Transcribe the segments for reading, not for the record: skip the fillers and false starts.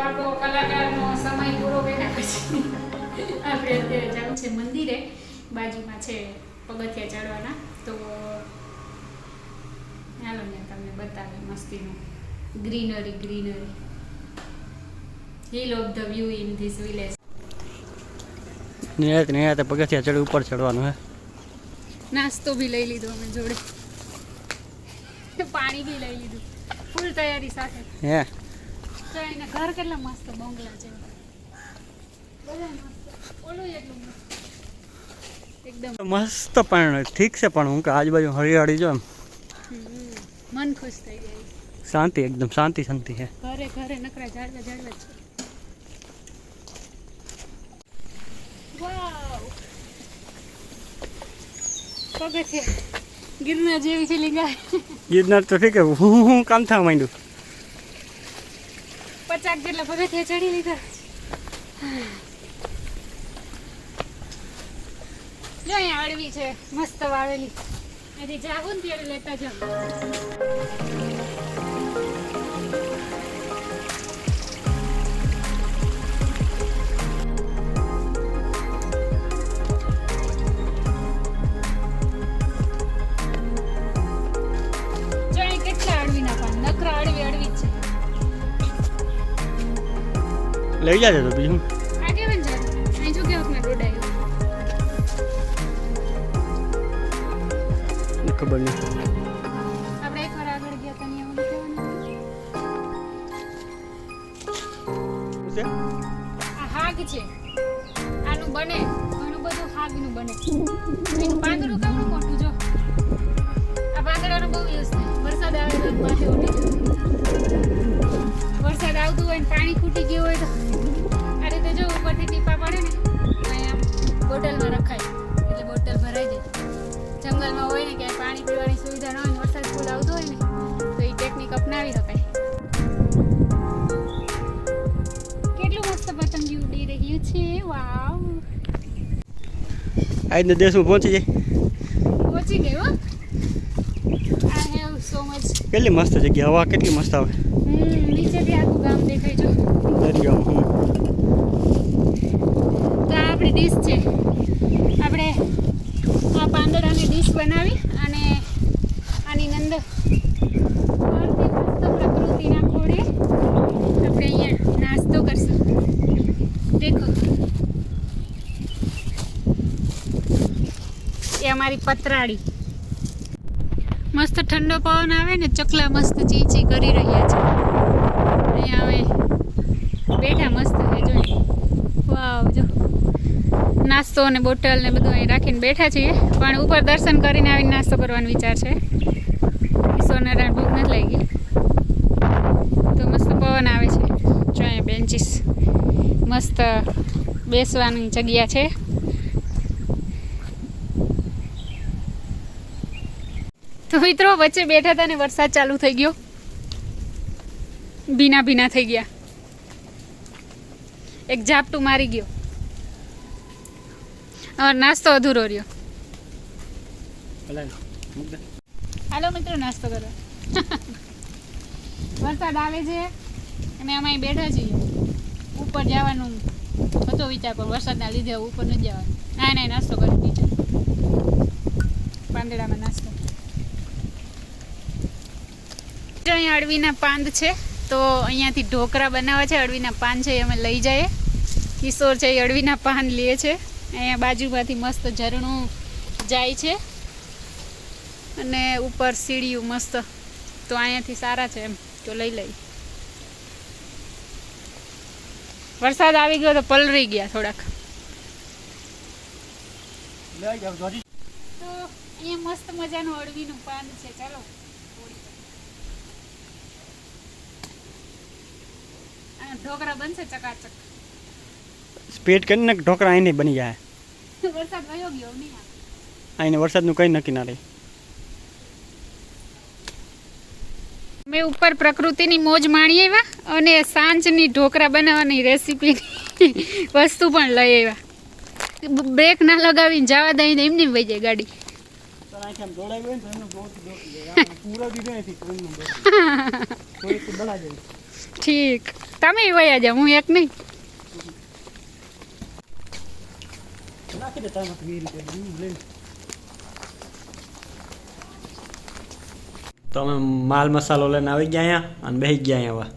આપણો કલાકારનો સમય પૂરો કર્યા પછી આપણે અત્યારે જવું છે મંદિરે. બાજુમાં છે પગથિયા ચડવાના, તો ચાલો ને તમને બતાવી મસ્તીનું greenery hill of the view in this village. નિરાતે પગથિયા ચડી ઉપર ચડવાનું હે. નાસ્તો બી લઈ લીધો અમે જોડે, પાણી બી લઈ લીધું, ફૂલ તૈયારી સાથે. હે તો એના ઘર કેટલા મસ્ત બંગલા છે, બધા મસ્ત. ઓલું એટલું મસ્ત, એકદમ મસ્ત. પણ ઠીક છે, પણ હું કે આજુબાજુ હરિયાળી જો એમ મન ખુશ થઈ જાય. શાંતિ, એકદમ શાંતિ છે. ઘરે નકરા ઝાડવા છે. વાવ, પગથિયા ગિરનાર જેવી ફિલિંગ આવે. ગિરનાર તો ઠીક હે, હું કામ થવા માંડ્યું. 50 જેટલા પગથિયા ચડી લીધા. જો અહીંયા અળવી છે મસ્ત વાવેલી, હજી જાવું ને ત્યારે લેતા જાવ. લઈ જાજે તો બીજું આગે બન જા. અહીં જો કે આપને રોડ આવ્યો, ખબર નહીં. આપણે એકવાર આગળ ગયા તને એવું કહેવાનું. આ હાગ છે, આનું બને ઘણું બધું, હાગનું બને. એનું પાંદડું કેવડું મોટું જો. આ પાંદડાનો બહુ યુઝ થાય. વરસાદ આવે તો માથે ઉડી જાય. વરસાદ આવતું હોય ને પાણી ખૂટી ગયું હોય તો આ રીતે જો ઉપરથી ટીપા પડે ને તો અહીંયા બોટલમાં રખાય, એટલે બોટલ ભરાઈ જાય. જંગલમાં હોય ને ક્યાંય પાણી પીવાની સુવિધા ન હોય ને વરસાદ ફૂલ આવતો હોય ને તો એ ટેકનિક અપનાવી શકાય. કેટલું મસ્ત પતંગિયું ઉડી રહ્યું છે. વાવ, આજનો દેશમાં પહોંચી જાય. પહોંચી ગયો. I have so much. કેટલી મસ્ત જગ્યા, હવા કેટલી મસ્ત આવે. નીચેથી આખું ગામ દેખાય જો. દરિયો. તો આ આપણી ડીશ છે. આપણે આ પાંદડાની ડીશ બનાવી અને આની અંદર બહારથી મસ્ત પ્રકૃતિના ખોળે આપણે અહીંયા નાસ્તો કરશું. દેખો, એ અમારી પતરાળી. મસ્ત ઠંડો પવન આવે ને, ચકલા મસ્ત ચી કરી રહ્યા છે. અહીંયા હવે બેઠા મસ્ત છે જોઈ. વાવ, જો નાસ્તો અને બોટલ ને બધું અહીં રાખીને બેઠા છીએ. પણ ઉપર દર્શન કરીને આવીને નાસ્તો કરવાનો વિચાર છે. સોનારાયણ ભૂખ નથી લાગી તો મસ્ત પવન આવે છે. જો અહીંયા બેન્ચીસ, મસ્ત બેસવાની જગ્યા છે. તો મિત્રો વચ્ચે બેઠા હતા ને વરસાદ ચાલુ થઈ ગયો, ભીના થઈ ગયા. એક ઝાપટું મારી ગયો. નાસ્તો અધૂરો રહ્યો. હાલો મિત્રો, નાસ્તો કરો. વરસાદ આવે છે અને અમે અહીં બેઠા છીએ. ઉપર જવાનું હતો વિચાર, પણ વરસાદના લીધે ઉપર નથી જવાનું. ના નાસ્તો કરી દીધો. પાંદડામાં નાસ્તો. અહીંયા અળવીના પાંદ છે, તો અહીંયાથી ઢોકરા બનાવે છે. અળવીના પાન છે એ અમે લઈ જઈએ. કિશોર છે એ અળવીના પાન લે છે. અહીંયા બાજુમાંથી મસ્ત ઝરણું જાય છે અને ઉપર સીડીયું મસ્ત. તો અહીંયાથી સારા છે એમ, તો લઈ લઈ. વરસાદ આવી ગયો તો પલળી ગયા થોડાક. તો અહીંયા મસ્ત મજાનું અળવીનું પાન છે. ચાલો, ઢોકરા બનશે ચકાચક. સ્પીડ કરીને ઢોકરા અહીં નહીં બની જાય. વરસાદ વયો ગયો નહીં આવે. અહીં વરસાદનું કંઈ નક્કી ના રહે. મેં ઉપર પ્રકૃતિની મોજ માણી આવ્યા અને સાંજની ઢોકરા બનાવવાની રેસીપીની વસ્તુ પણ લઈ આવ્યા. બ્રેક ના લગાવીને જવા દઈને એમની વહી જાય ગાડી. ઠીક. તમે વયા જાઓ, હું એક નહીં. નાખી દે તામાં 20 રૂપિયા લઈને. તો અમે માલ મસાલો લઈને આવી ગયા અહીંયા અને બેસી ગયા અહીંયા.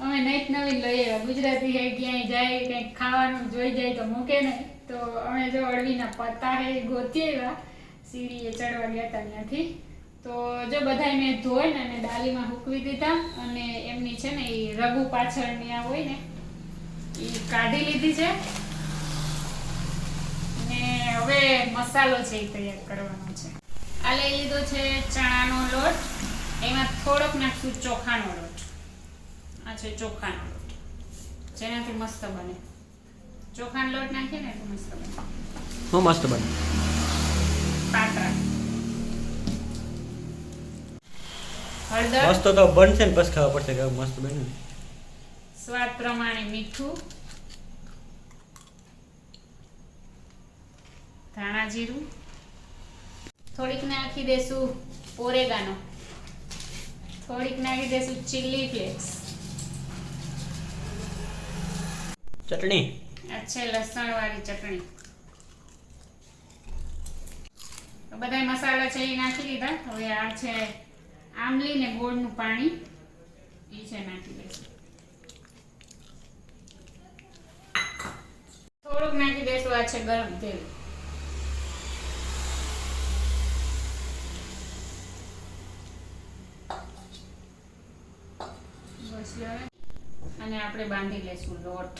અમે નઈત નવીન લઈ આવ્યા. ગુજરાતી હે ક્યાંય જાય કંઈક ખાવાનું જોઈ જાય તો મૂકે ને, તો અમે જો અળવીના પત્તા હે ગોતી આવ્યા. સીડીએ ચડવા ગયા હતા ત્યાંથી. તો જો બધાય મેં ધોઈને અને ડાલીમાં હૂકવી દીધા અને એમની છે ને એ રગુ પાછળની આ હોય ને એ કાઢી લીધી છે. ને હવે મસાલો છે એ તૈયાર કરવાનો છે. આ લઈ લીધો છે ચણાનો લોટ, એમાં થોડોક નાખશું ચોખાનો લોટ. આ છે ચોખાનો લોટ, જેનાથી મસ્ત બને. ચોખાનો લોટ નાખીએ ને તો મસ્ત બને. હું મસ્ત બને પાતરા. હળદર, મસ્ત તો બનશે ને પછી ખાવા પડશે કે મસ્ત બને. સ્વાદ પ્રમાણે મીઠું, ધાણા જીરું, થોડીક નાખી દેશું ઓરેગાનો, થોડીક નાખી દેશું ચીલી ફ્લેક્સ, ચટણી, આ છે લસણ વાળી ચટણી. તો બધા મસાલા છે એ નાખી દીધા. હવે આ છે આંબલી ને ગોળનું પાણી, એ છે નાખી દઈશું. થોડુંક નાખી દઈશું આ છે ગરમ તેલ. બસ હવે અને આપણે બાંધી લેશું લોટ.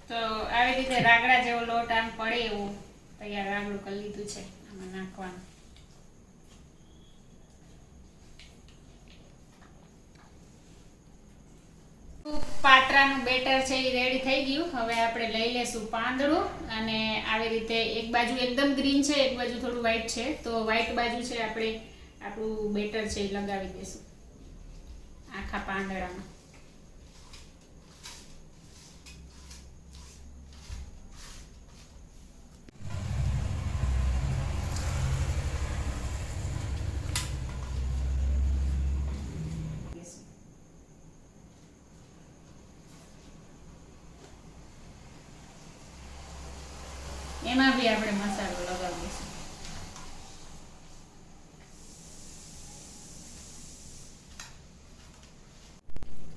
તો આવી રીતે રાગડા જેવો લોટ આમ પડે એવું તૈયાર રાગડું કરી લીધું છે. આમાં નાખવાનું. પાત્રાનું બેટર છે એ રેડી થઈ ગયું. હવે આપણે લઈ લેશું પાંદડું અને આવી રીતે એક બાજુ એકદમ ગ્રીન છે, એક બાજુ થોડું વ્હાઈટ છે. તો વ્હાઈટ બાજુ છે આપણે આપણું બેટર છે એ લગાવી દઈશું આખા પાંદડામાં. એમાં બી આપણે મસાલો લગાવીશું.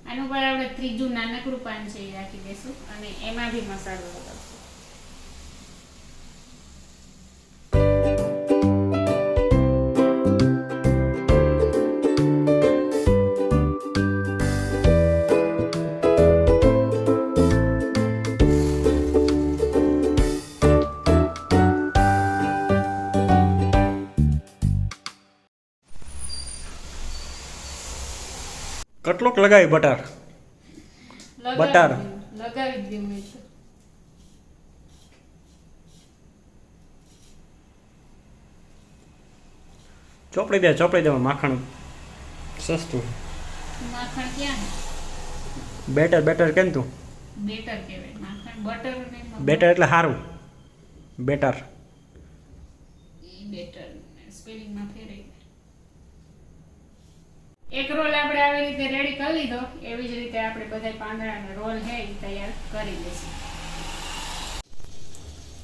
આનું પર આપણે ત્રીજું નાનકડું પાન છે એ રાખી દઈશું અને એમાં બી મસાલો લગાવશું. કેટલોક લગાવી બટર? બટર લગાવી જ દેવું. ચોપડી દે માખણ સસ્તું. માખણ ક્યાં? બેટર કેમ તું? બેટર કહેવાય, માખણ બટર ને. બેટર એટલે સારું. બેટર ઈ બેટર સ્પેલિંગમાં ફેરવી. એક રોલ આપણે આવી રીતે રેડી કરી લીધો. એવી જ રીતે આપણે બધા પાંદડાનો રોલ છે એ તૈયાર કરી લઈશું.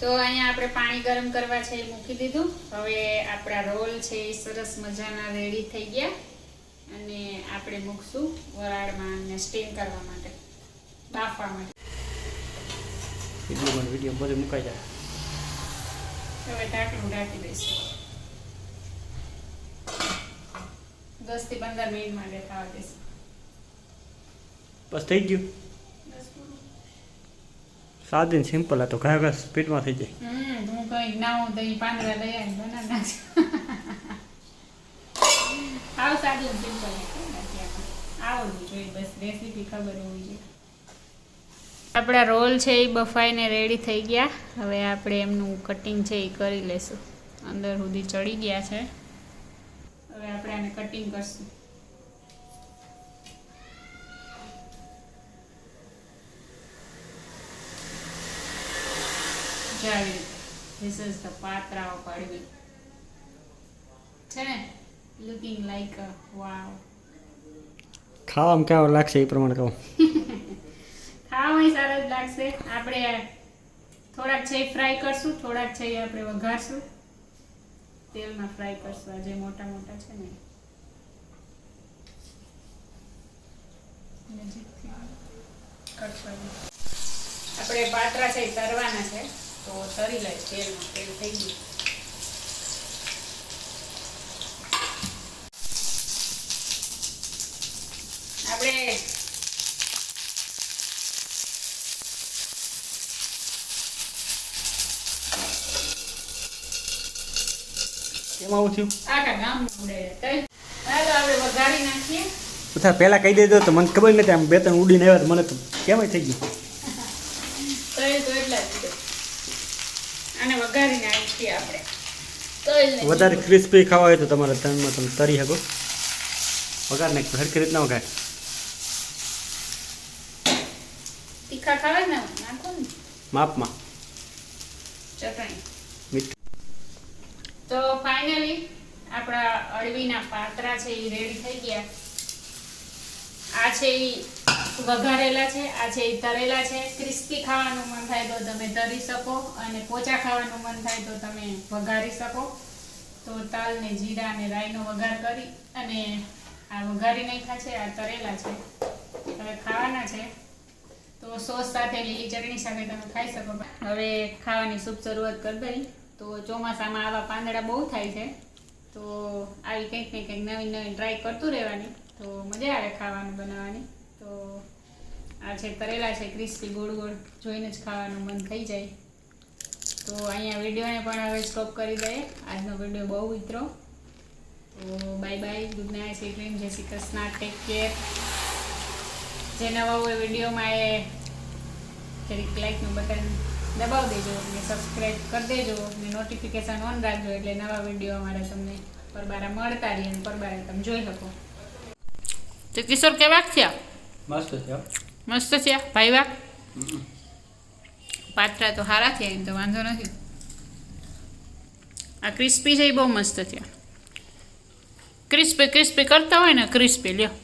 તો અહીંયા આપણે પાણી ગરમ કરવા છે એ મૂકી દીધું. હવે આપણા રોલ છે એ સરસ મજાના રેડી થઈ ગયા અને આપણે મૂકશું વરાળમાં અને સ્ટીમ કરવા માટે, બાફવા માટે. વિડીયો બધું મુકાઈ જાય. હવે ઢાંકણું ઢાંકી દઈશું. 10 થી 15 મિનિટ માટે થવા દઈશું. બસ થઈ ગયું. સાદી ને સિમ્પલ હતો, ઘણા સ્પીડમાં થઈ જાય. હું કઈ ના હું દહીં પાંદડા લઈ આવીને બનાવી નાખશું. આવું સાદું સિમ્પલ આવડવું જોઈએ, બસ રેસીપી ખબર હોવી જોઈએ. આપણા રોલ છે એ બફાઈને રેડી થઈ ગયા. હવે આપણે એમનું કટિંગ છે એ કરી લેશું. અંદર સુધી ચડી ગયા છે. હવે આપણે આને કટિંગ કરશું. આવી રીતે this is the patra of અળવી છે ને લુકિંગ લાઈક વાવ. ખાવામાં કેવો લાગશે એ પ્રમાણે કહું. ખાવામાં સારા જ લાગશે. આપણે થોડાક છે ફ્રાય કરશું, થોડાક છે આપણે વઘારશું, તેલમાં ફ્રાય કરશું. આ જે મોટા મોટા છે ને આપણે પાત્રા છે તરવાના છે તો તરી લઈ. તેલમાં તેલ થઈ ગયું. આપણે કેમ આવું થયું? આખા ગામ ઉડે તો આપણે વઘારી નાખીએ. બધા પહેલા કહી દેજો તો મને ખબર નથી. આમ બે ત્રણ ઉડીને આવ્યા તો મને તો કેમ થઈ ગયું. તલ તો એટલા જ છે. આને વઘારી નાખીએ આપણે. વધારે ક્રિસ્પી ખાવા હોય તો તમારે તનમાં તમે તરી શકો. વઘાર નાખો સરખી રીતના વઘાર. તીખા ખાવા ને નાખો ને માપમાં ચટણી. મીઠું. તો ફાઇનલી આપણા અળવીના પાત્રા છે એ રેડી થઈ ગયા. આ છે એ વઘારેલા છે, આ છે એ તરેલા છે. ક્રિસ્પી ખાવાનું મન થાય તો તમે તરી શકો અને પોચા ખાવાનું મન થાય તો તમે વઘારી શકો. તો તલ ને જીરા ને રાઈનો વઘાર કરી અને આ વઘારી નાખ્યા છે, આ તરેલા છે. હવે ખાવાના છે તો સોસ સાથે લીલી ચટણી સાથે તમે ખાઈ શકો. હવે ખાવાની શુભ શરૂઆત કરી દઈ. તો ચોમાસામાં આવા પાંદડા બહુ થાય છે તો આવી કંઈક ને કંઈક નવી નવી ટ્રાય કરતું રહેવાની તો મજા આવે ખાવાનું બનાવવાની. તો આ છે તરેલા છે ક્રિસ્પી, ગોળ ગોળ જોઈને જ ખાવાનું મન થઈ જાય. તો અહીંયા વિડીયોને પણ હવે સ્ટોપ કરી દઈએ. આજનો વિડીયો બહુ ઉતરો. તો bye bye, good night, sweet dream, જય શ્રી કૃષ્ણ, ટેક કેર. જે નવા હોય વિડીયોમાં એ જરીક લાઈકનું બટન દબાવી દેજો અને સબસ્ક્રાઈબ કરી દેજો અને નોટિફિકેશન ઓન રાખજો એટલે નવા વિડીયો અમારા તમને પરબારા મળતા રહે અને પરબારા તમે જોઈ શકો. તો કિશોર કેવાક થયા? મસ્ત છે. મસ્ત થયા ભાઈ વાહ. પાત્રા તો સારા થયા, એમ તો વાંધો નથી. આ ક્રિસ્પી છે એ બહુ મસ્ત થયા. ક્રિસ્પી ક્રિસ્પી કરતા હોય ને ક્રિસ્પી લ્યો.